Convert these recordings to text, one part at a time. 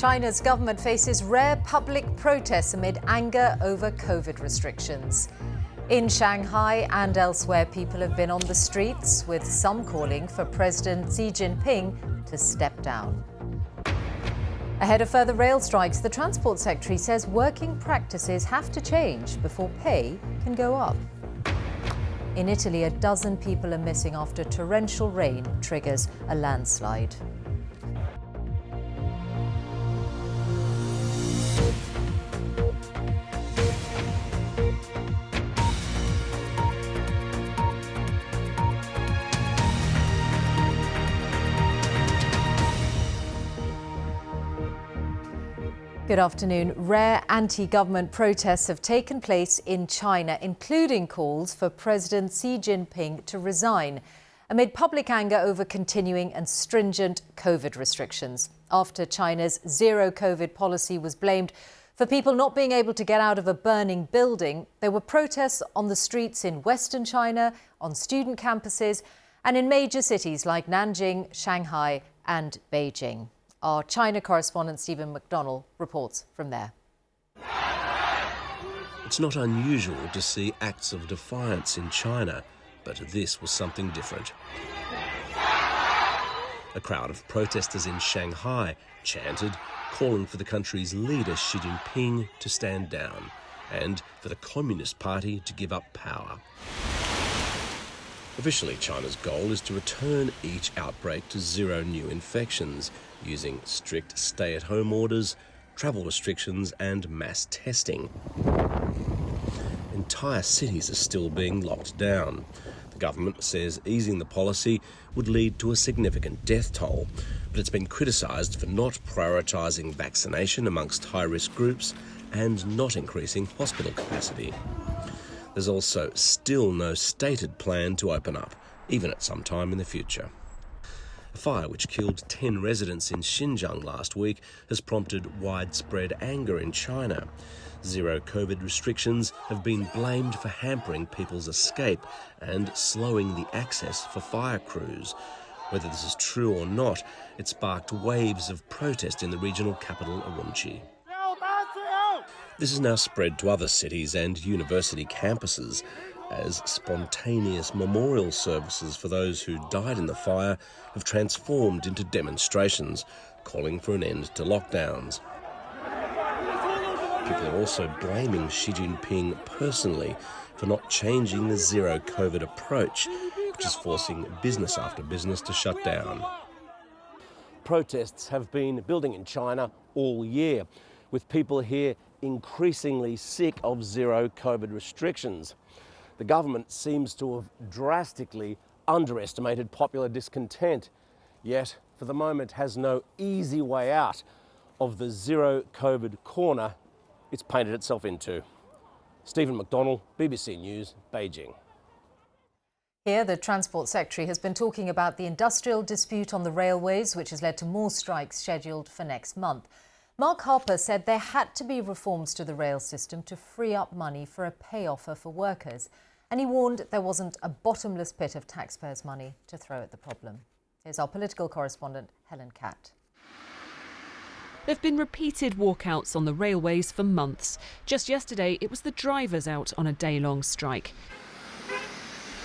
China's government faces rare public protests amid anger over COVID restrictions. In Shanghai and elsewhere, people have been on the streets, with some calling for President Xi Jinping to step down. Ahead of further rail strikes, the Transport Secretary says working practices have to change before pay can go up. In Italy, a dozen people are missing after torrential rain triggers a landslide. Good afternoon. Rare anti-government protests have taken place in China, including calls for President Xi Jinping to resign, amid public anger over continuing and stringent COVID restrictions. After China's zero-COVID policy was blamed for people not being able to get out of a burning building, there were protests on the streets in Western China, on student campuses, and in major cities like Nanjing, Shanghai, and Beijing. Our China correspondent Stephen McDonnell reports from there. It's not unusual to see acts of defiance in China, but this was something different. A crowd of protesters in Shanghai chanted, calling for the country's leader Xi Jinping to stand down and for the Communist Party to give up power. Officially, China's goal is to return each outbreak to zero new infections, using strict stay-at-home orders, travel restrictions and mass testing. Entire cities are still being locked down. The government says easing the policy would lead to a significant death toll, but it's been criticised for not prioritising vaccination amongst high-risk groups and not increasing hospital capacity. There's also still no stated plan to open up, even at some time in the future. A fire which killed 10 residents in Xinjiang last week has prompted widespread anger in China. Zero-COVID restrictions have been blamed for hampering people's escape and slowing the access for fire crews. Whether this is true or not, it sparked waves of protest in the regional capital, Urumqi. This has now spread to other cities and university campuses, as spontaneous memorial services for those who died in the fire have transformed into demonstrations, calling for an end to lockdowns. People are also blaming Xi Jinping personally for not changing the zero-COVID approach, which is forcing business after business to shut down. Protests have been building in China all year, with people here increasingly sick of zero-COVID restrictions. The government seems to have drastically underestimated popular discontent, yet for the moment has no easy way out of the zero-COVID corner it's painted itself into. Stephen McDonnell, BBC News, Beijing. Here, the Transport Secretary has been talking about the industrial dispute on the railways, which has led to more strikes scheduled for next month. Mark Harper said there had to be reforms to the rail system to free up money for a pay offer for workers. And he warned there wasn't a bottomless pit of taxpayers' money to throw at the problem. Here's our political correspondent, Helen Catt. There have been repeated walkouts on the railways for months. Just yesterday, it was the drivers out on a day-long strike.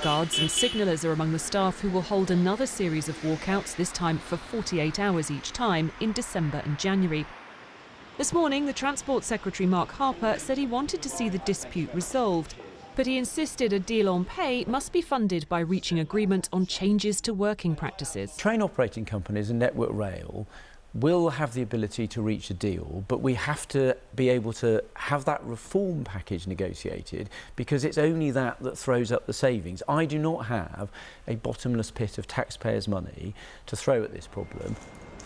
Guards and signallers are among the staff who will hold another series of walkouts, this time for 48 hours each time, in December and January. This morning, the Transport Secretary Mark Harper said he wanted to see the dispute resolved, but he insisted a deal on pay must be funded by reaching agreement on changes to working practices. Train operating companies and Network Rail will have the ability to reach a deal, but we have to be able to have that reform package negotiated, because it's only that that throws up the savings. I do not have a bottomless pit of taxpayers' money to throw at this problem.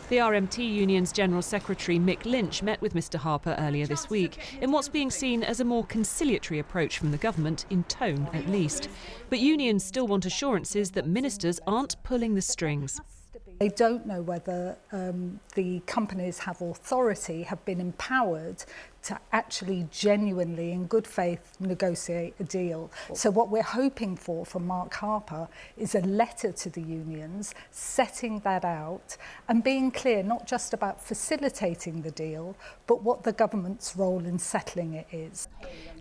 The RMT Union's General Secretary Mick Lynch met with Mr Harper earlier this week in what's being seen as a more conciliatory approach from the government, in tone at least. But unions still want assurances that ministers aren't pulling the strings. They don't know whether the companies have authority, have been empowered to actually genuinely, in good faith, negotiate a deal. So what we're hoping for from Mark Harper is a letter to the unions, setting that out and being clear not just about facilitating the deal, but what the government's role in settling it is.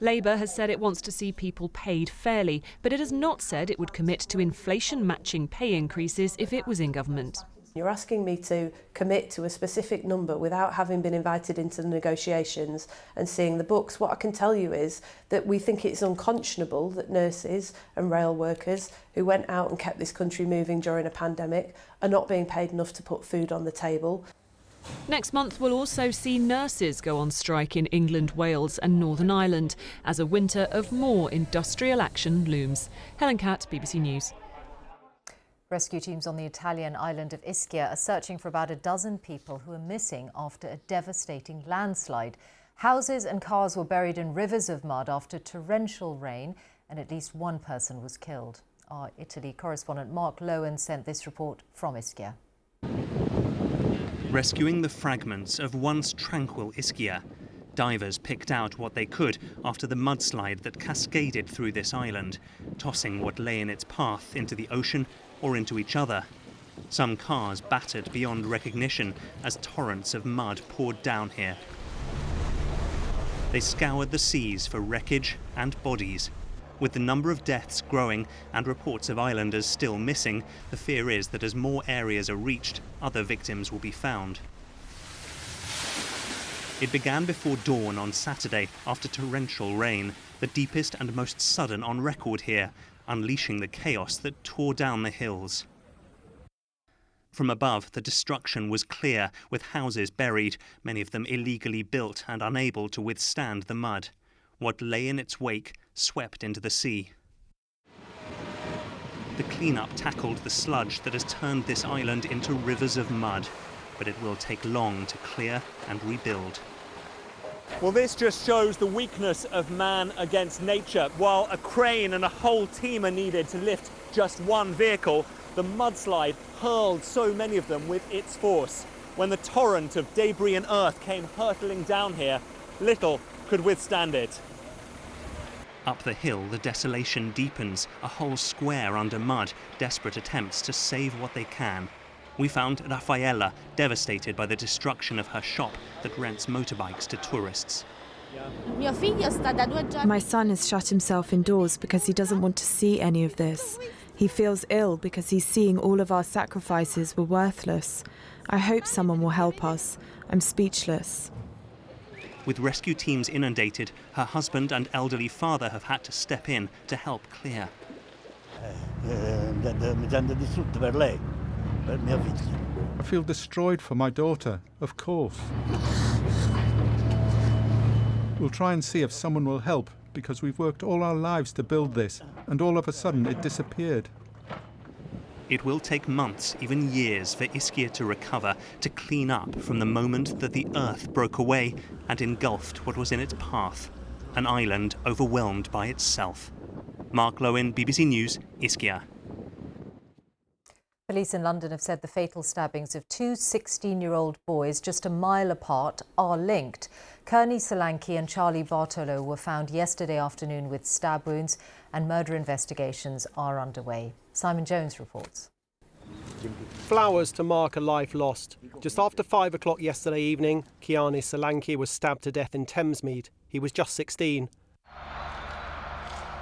Labour has said it wants to see people paid fairly, but it has not said it would commit to inflation-matching pay increases if it was in government. You're asking me to commit to a specific number without having been invited into the negotiations and seeing the books. What I can tell you is that we think it's unconscionable that nurses and rail workers who went out and kept this country moving during a pandemic are not being paid enough to put food on the table. Next month we'll also see nurses go on strike in England, Wales and Northern Ireland as a winter of more industrial action looms. Helen Catt, BBC News. Rescue teams on the Italian island of Ischia are searching for about a dozen people who are missing after a devastating landslide. Houses and cars were buried in rivers of mud after torrential rain, and at least one person was killed. Our Italy correspondent Mark Lowen sent this report from Ischia. Rescuing the fragments of once tranquil Ischia, divers picked out what they could after the mudslide that cascaded through this island, tossing what lay in its path into the ocean or into each other. Some cars battered beyond recognition as torrents of mud poured down here. They scoured the seas for wreckage and bodies. With the number of deaths growing and reports of islanders still missing, the fear is that as more areas are reached, other victims will be found. It began before dawn on Saturday after torrential rain, the deepest and most sudden on record here, unleashing the chaos that tore down the hills. From above, the destruction was clear, with houses buried, many of them illegally built and unable to withstand the mud. What lay in its wake swept into the sea. The clean-up tackled the sludge that has turned this island into rivers of mud, but it will take long to clear and rebuild. Well, this just shows the weakness of man against nature. While a crane and a whole team are needed to lift just one vehicle, the mudslide hurled so many of them with its force. When the torrent of debris and earth came hurtling down here, little could withstand it. Up the hill, the desolation deepens, a whole square under mud, desperate attempts to save what they can. We found Raffaella devastated by the destruction of her shop that rents motorbikes to tourists. My son has shut himself indoors because he doesn't want to see any of this. He feels ill because he's seeing all of our sacrifices were worthless. I hope someone will help us. I'm speechless. With rescue teams inundated, her husband and elderly father have had to step in to help clear. I feel destroyed for my daughter, of course. We'll try and see if someone will help, because we've worked all our lives to build this, and all of a sudden it disappeared. It will take months, even years, for Ischia to recover, to clean up from the moment that the earth broke away and engulfed what was in its path, an island overwhelmed by itself. Mark Lowen, BBC News, Ischia. Police in London have said the fatal stabbings of two 16-year-old boys just a mile apart are linked. Kearney Solanke and Charlie Bartolo were found yesterday afternoon with stab wounds, and murder investigations are underway. Simon Jones reports. Flowers to mark a life lost. Just after 5 o'clock yesterday evening, Kearney Solanke was stabbed to death in Thamesmead. He was just 16.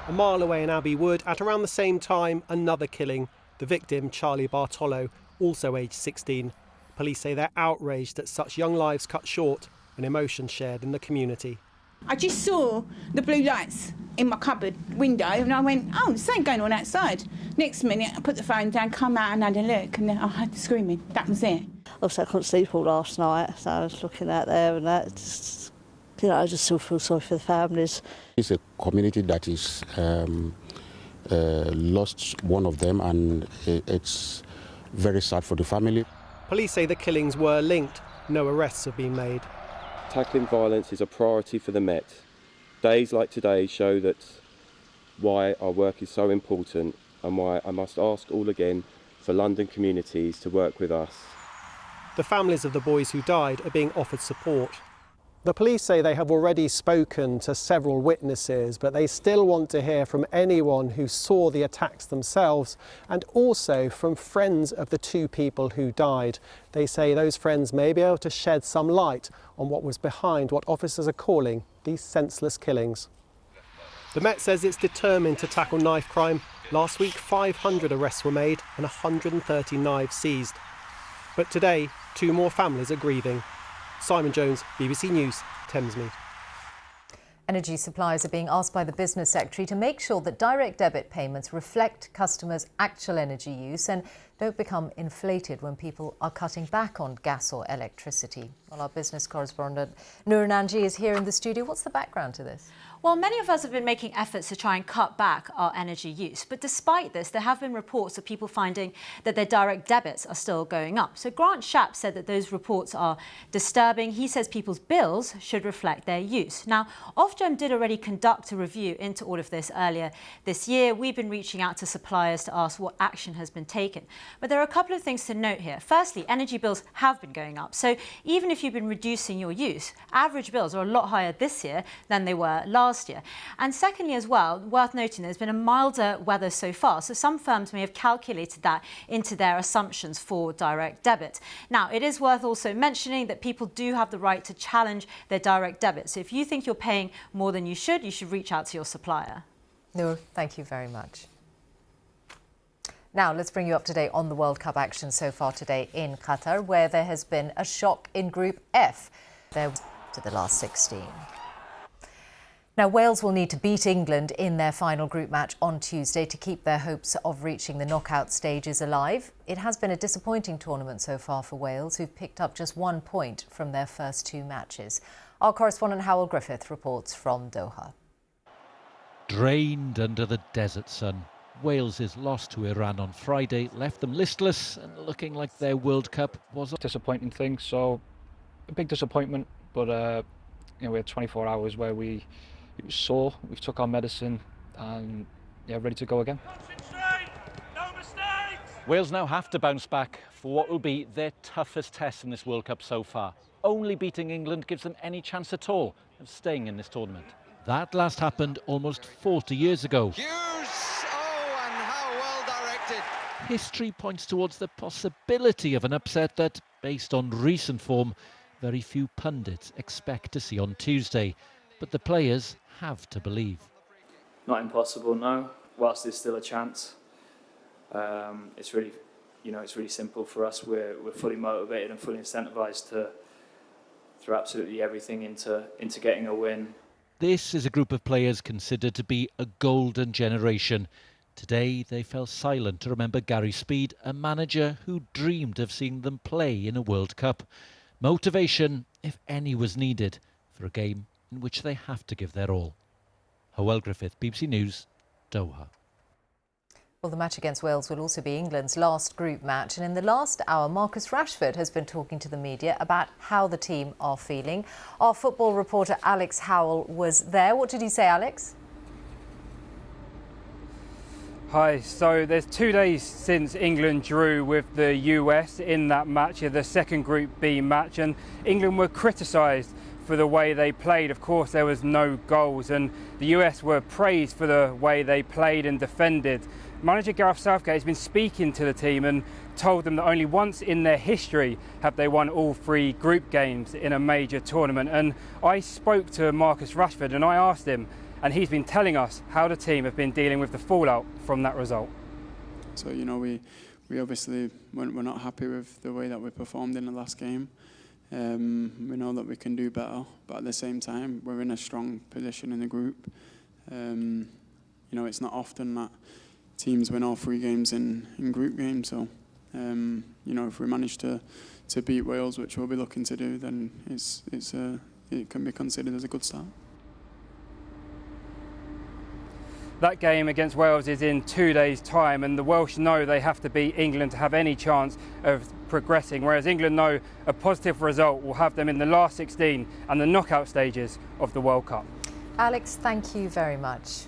A mile away in Abbey Wood, at around the same time, another killing. The victim, Charlie Bartolo, also aged 16. Police say they're outraged at such young lives cut short and emotion shared in the community. I just saw the blue lights in my cupboard window and I went, oh, there's something going on outside. Next minute, I put the phone down, come out and had a look, and then I heard the screaming. That was it. Obviously, I couldn't sleep all last night, so I was looking out there and that. Just, I just still feel sorry for the families. It's a community that is lost one of them, and it's very sad for the family. Police say the killings were linked. No arrests have been made. Tackling violence is a priority for the Met. Days like today show that why our work is so important, and why I must ask all again for London communities to work with us. The families of the boys who died are being offered support. The police say they have already spoken to several witnesses, but they still want to hear from anyone who saw the attacks themselves and also from friends of the 2 people who died. They say those friends may be able to shed some light on what was behind what officers are calling these senseless killings. The Met says it's determined to tackle knife crime. Last week, 500 arrests were made and 130 knives seized. But today, 2 more families are grieving. Simon Jones, BBC News, Thamesmead. Energy suppliers are being asked by the Business Secretary to make sure that direct debit payments reflect customers' actual energy use and don't become inflated when people are cutting back on gas or electricity. Well, our business correspondent Noor Nanji is here in the studio. What's the background to this? Well, many of us have been making efforts to try and cut back our energy use. But despite this, there have been reports of people finding that their direct debits are still going up. So Grant Shapps said that those reports are disturbing. He says people's bills should reflect their use. Now, Ofgem did already conduct a review into all of this earlier this year. We've been reaching out to suppliers to ask what action has been taken. But there are a couple of things to note here. Firstly, energy bills have been going up. So even if you've been reducing your use, average bills are a lot higher this year than they were last year. And secondly as well, worth noting, there's been a milder weather so far. So some firms may have calculated that into their assumptions for direct debit. Now, it is worth also mentioning that people do have the right to challenge their direct debit. So if you think you're paying more than you should reach out to your supplier. Noor, thank you very much. Now, let's bring you up to date on the World Cup action so far today in Qatar, where there has been a shock in Group F. There to the last 16. Now, Wales will need to beat England in their final group match on Tuesday to keep their hopes of reaching the knockout stages alive. It has been a disappointing tournament so far for Wales, who've picked up just 1 point from their first 2 matches. Our correspondent Howell Griffith reports from Doha. Drained under the desert sun, Wales's loss to Iran on Friday left them listless and looking like their World Cup was a disappointing thing. So a big disappointment, but we had 24 hours where it was sore. We took our medicine and ready to go again. Wales now have to bounce back for what will be their toughest test in this World Cup so far. Only beating England gives them any chance at all of staying in this tournament. That last happened almost 40 years ago. Hughes! Oh, and how well directed. History points towards the possibility of an upset that, based on recent form, very few pundits expect to see on Tuesday. But the players have to believe. Not impossible, no. Whilst there's still a chance, it's really, it's really simple for us. We're fully motivated and fully incentivised to throw absolutely everything into getting a win. This is a group of players considered to be a golden generation. Today they fell silent to remember Gary Speed, a manager who dreamed of seeing them play in a World Cup. Motivation, if any, was needed for a game in which they have to give their all. Howell Griffith, BBC News, Doha. Well, the match against Wales will also be England's last group match. And in the last hour, Marcus Rashford has been talking to the media about how the team are feeling. Our football reporter Alex Howell was there. What did he say, Alex? Hi, so there's 2 days since England drew with the US in that match, the second Group B match, and England were criticised for the way they played. Of course, there was no goals, and the US were praised for the way they played and defended. Manager Gareth Southgate has been speaking to the team and told them that only once in their history have they won all 3 group games in a major tournament. And I spoke to Marcus Rashford and I asked him, and he's been telling us how the team have been dealing with the fallout from that result. So, we obviously we're not happy with the way that we performed in the last game. We know that we can do better, but at the same time, we're in a strong position in the group. It's not often that teams win all 3 games in group games. So, if we manage to beat Wales, which we'll be looking to do, then it can be considered as a good start. That game against Wales is in 2 days' time, and the Welsh know they have to beat England to have any chance of progressing, whereas England know a positive result will have them in the last 16 and the knockout stages of the World Cup. Alex, thank you very much.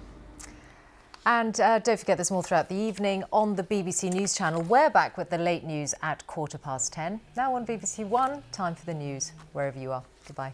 And don't forget, there's more throughout the evening on the BBC News channel. We're back with the late news at 10:15. Now on BBC One, time for the news, wherever you are. Goodbye.